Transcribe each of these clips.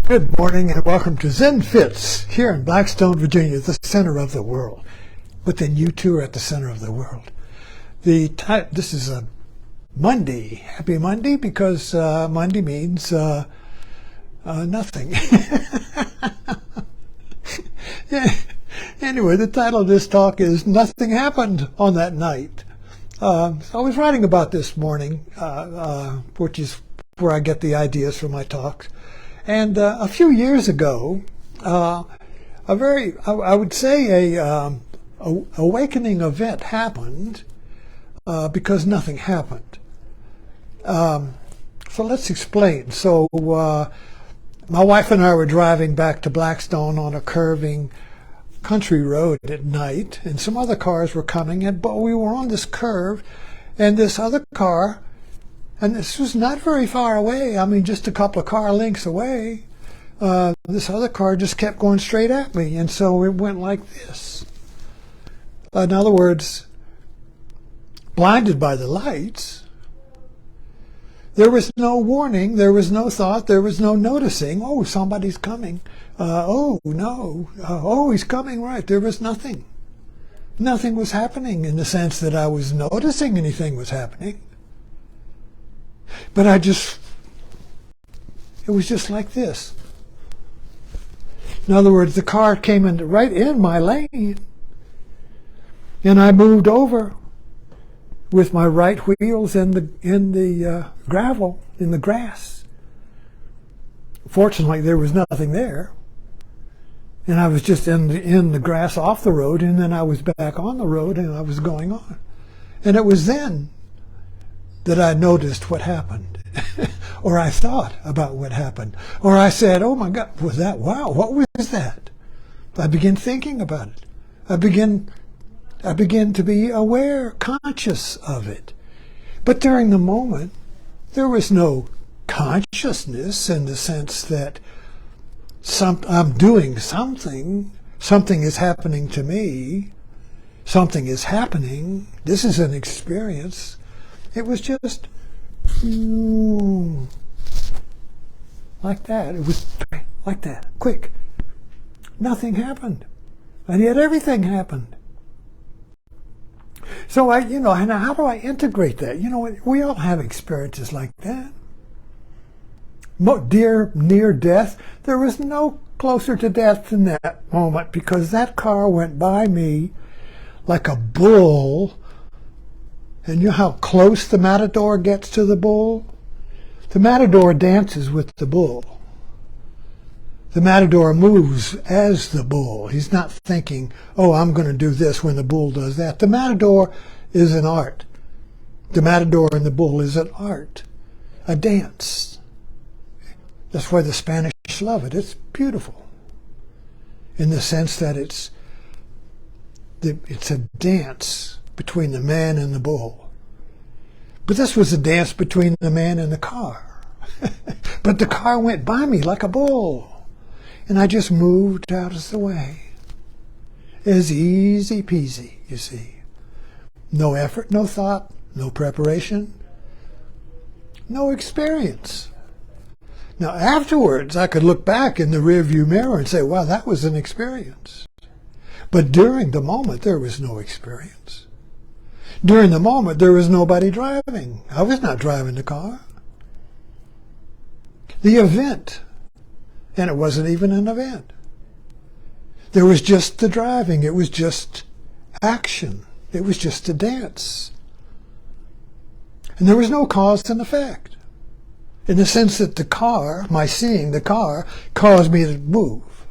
Good morning and welcome to Zen Fits here in Blackstone, Virginia, the center of the world. But then you too are at the center of the world. This is a Monday. Happy Monday, because Monday means nothing. Yeah. Anyway, the title of this talk is Nothing Happened on That Night. So I was writing about this morning, which is where I get the ideas for my talks. And a few years ago, I would say a awakening event happened because nothing happened. So let's explain. So my wife and I were driving back to Blackstone on a curving country road at night, and some other cars were coming, but we were on this curve, and this other car, and this was not very far away, I mean just a couple of car lengths away, this other car just kept going straight at me, and so it went like this. In other words, blinded by the lights, there was no warning, there was no thought, there was no noticing, oh, somebody's coming, oh, no, oh, he's coming, right. There was nothing. Nothing was happening in the sense that I was noticing anything was happening. But it was just like this. In other words, the car came right in my lane, and I moved over with my right wheels in the gravel, in the grass. Fortunately, there was nothing there, and I was just in the grass off the road, and then I was back on the road, and I was going on. And it was then that I noticed what happened, or I thought about what happened, or I said, oh my God, wow, what was that? I began thinking about it. I began to be aware, conscious of it. But during the moment, there was no consciousness in the sense that I'm doing something is happening to me, something is happening, this is an experience. It was just like that. It was like that, quick. Nothing happened, and yet everything happened. So and how do I integrate that? We all have experiences like that. Near death, there was no closer to death than that moment, because that car went by me like a bull. And you know how close the matador gets to the bull? The matador dances with the bull. The matador moves as the bull. He's not thinking, oh, I'm going to do this when the bull does that. The matador is an art. The matador and the bull is an art, a dance. That's why the Spanish love it. It's beautiful in the sense that it's a dance between the man and the bull. But this was a dance between the man and the car. But the car went by me like a bull, and I just moved out of the way. As easy peasy, you see. No effort, no thought, no preparation, no experience. Now afterwards, I could look back in the rearview mirror and say, wow, that was an experience. But during the moment, there was no experience. During the moment, there was nobody driving. I was not driving the car. The event, and it wasn't even an event. There was just the driving. It was just action. It was just a dance. And there was no cause and effect, in the sense that the car, my seeing the car, caused me to move.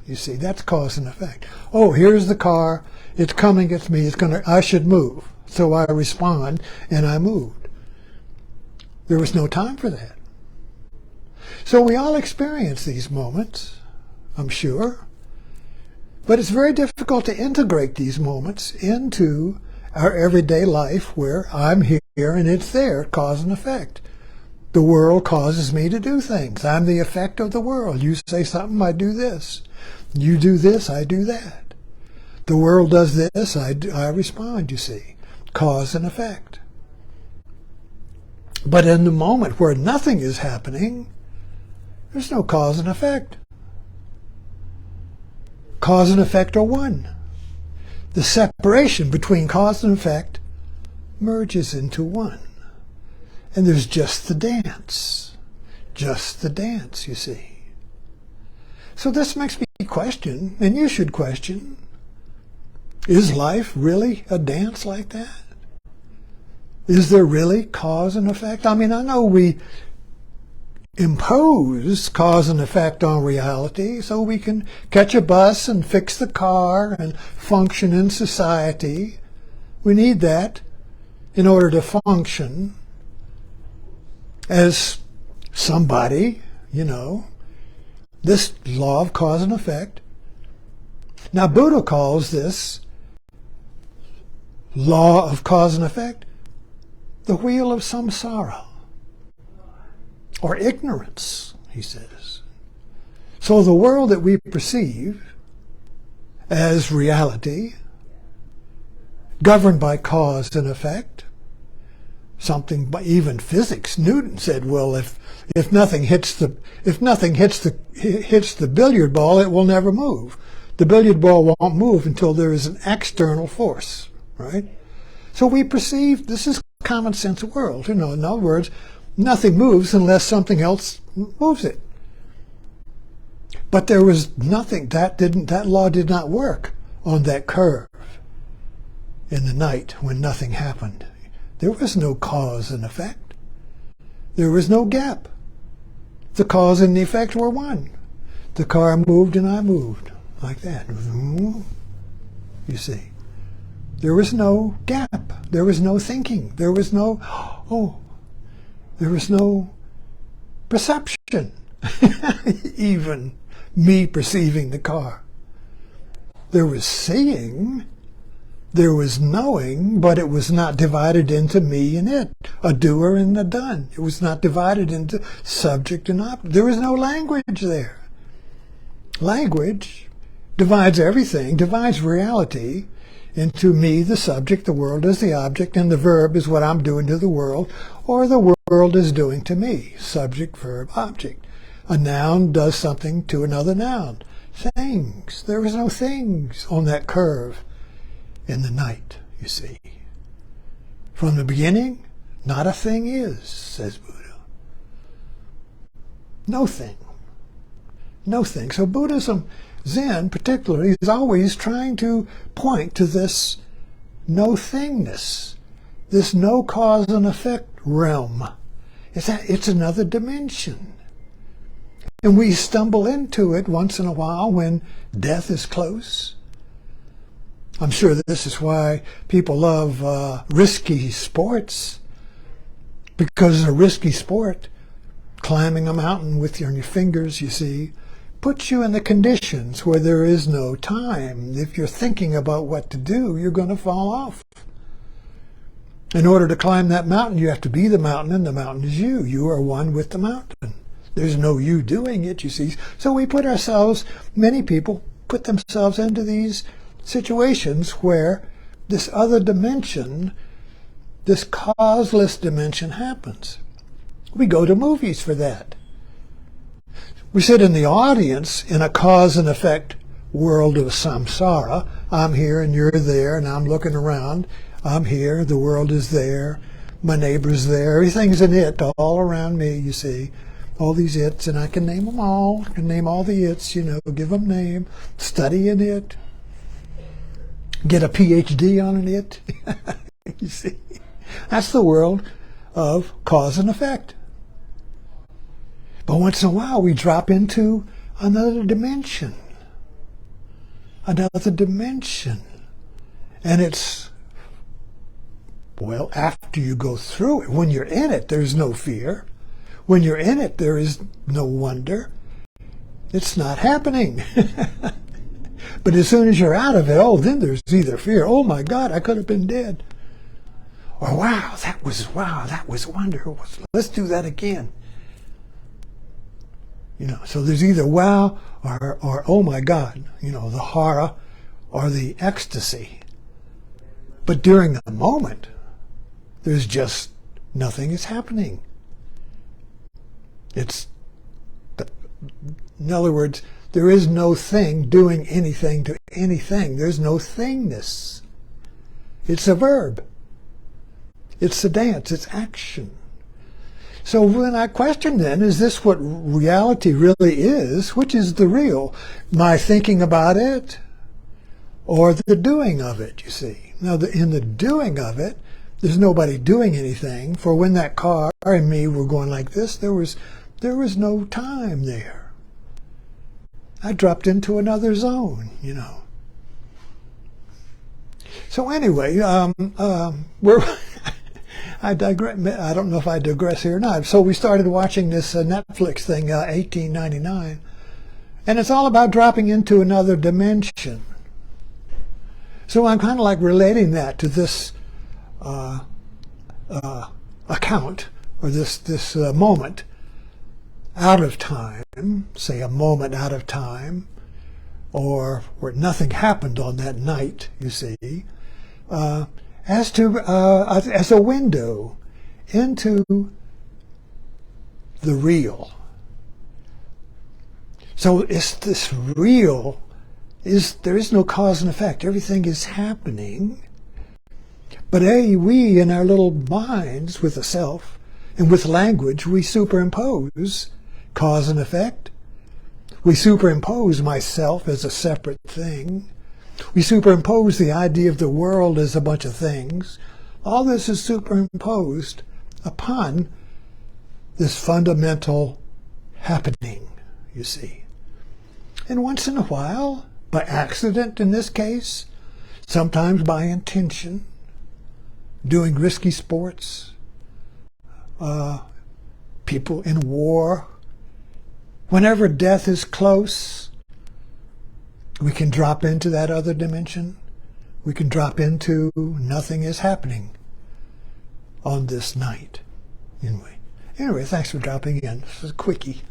You see, that's cause and effect. Oh, here's the car. It's coming at me. I should move. So I respond, and I moved. There was no time for that. So we all experience these moments, I'm sure. But it's very difficult to integrate these moments into our everyday life where I'm here and it's there, cause and effect. The world causes me to do things. I'm the effect of the world. You say something, I do this. You do this, I do that. The world does this, I respond, you see. Cause and effect. But in the moment where nothing is happening, There's no cause and effect. Cause and effect are one. The separation between cause and effect merges into one. And there's just the dance. Just the dance, you see. So this makes me question, and you should question, is life really a dance like that? Is there really cause and effect? I mean, I know we impose cause and effect on reality so we can catch a bus and fix the car and function in society. We need that in order to function as somebody, you know, this law of cause and effect. Now, Buddha calls this law of cause and effect the wheel of samsara, or ignorance, he says. So the world that we perceive as reality, governed by cause and effect, something by even physics. Newton said, well, if nothing hits the billiard ball, it will never move. The billiard ball won't move until there is an external force, right? So we perceive this is common sense world. You know, in other words, nothing moves unless something else moves it. But there was nothing that law did not work on that curve in the night when nothing happened. There was no cause and effect. There was no gap. The cause and the effect were one. The car moved and I moved like that. You see. There was no gap. There was no thinking. There was no, there was no perception. Even me perceiving the car. There was seeing, there was knowing, but it was not divided into me and it, a doer and a done. It was not divided into subject and object. There was no language there. Language divides everything, divides reality into me, the subject, the world is the object, and the verb is what I'm doing to the world, or the world is doing to me. Subject, verb, object. A noun does something to another noun. Things. There was no things on that curve in the night, you see. From the beginning, not a thing is, says Buddha. No thing. No thing. So Buddhism, Zen particularly, is always trying to point to this no thingness, this no cause and effect realm. It's another dimension. And we stumble into it once in a while when death is close. I'm sure this is why people love risky sports, because a risky sport, climbing a mountain with your fingers, you see, puts you in the conditions where there is no time. If you're thinking about what to do, you're going to fall off. In order to climb that mountain, you have to be the mountain, and the mountain is you. You are one with the mountain. There's no you doing it, you see. So we put ourselves, many people put themselves into these situations where this other dimension, this causeless dimension happens. We go to movies for that. We sit in the audience in a cause and effect world of samsara. I'm here and you're there and I'm looking around. I'm here, the world is there, my neighbor's there, everything's an it all around me, you see. All these its, and I can name them all. I can name all the its, you know, give them name, study an it, get a PhD on an it. You see, that's the world of cause and effect. But once in a while we drop into another dimension. Another dimension. And it's, well, after you go through it, when you're in it, there's no fear. When you're in it, there is no wonder. It's not happening. But as soon as you're out of it, oh, then there's either fear. Oh my God, I could have been dead. Or wow, that was wonder. Let's do that again. You know, so there's either wow or oh my God, you know, the horror or the ecstasy. But during the moment, there's just nothing is happening. It's In other words, there is no thing doing anything to anything. There's no thingness. It's a verb. It's a dance. It's action. So when I question then, is this what reality really is? Which is the real? My thinking about it or the doing of it, you see? Now, in the doing of it, there's nobody doing anything. For when that car and me were going like this, there was no time there. I dropped into another zone, you know. So anyway, we're... I digress. I don't know if I digress here or not. So we started watching this Netflix thing, 1899, and it's all about dropping into another dimension. So I'm kind of like relating that to this account, or this moment out of time, say a moment out of time, or where nothing happened on that night, you see, as a window into the real. So it's this real, there is no cause and effect. Everything is happening. But we in our little minds with the self and with language, we superimpose cause and effect. We superimpose myself as a separate thing. We superimpose the idea of the world as a bunch of things. All this is superimposed upon this fundamental happening, you see. And once in a while, by accident in this case, sometimes by intention, doing risky sports, people in war, whenever death is close, we can drop into that other dimension. We can drop into nothing is happening on this night. Anyway, thanks for dropping in. This is a quickie.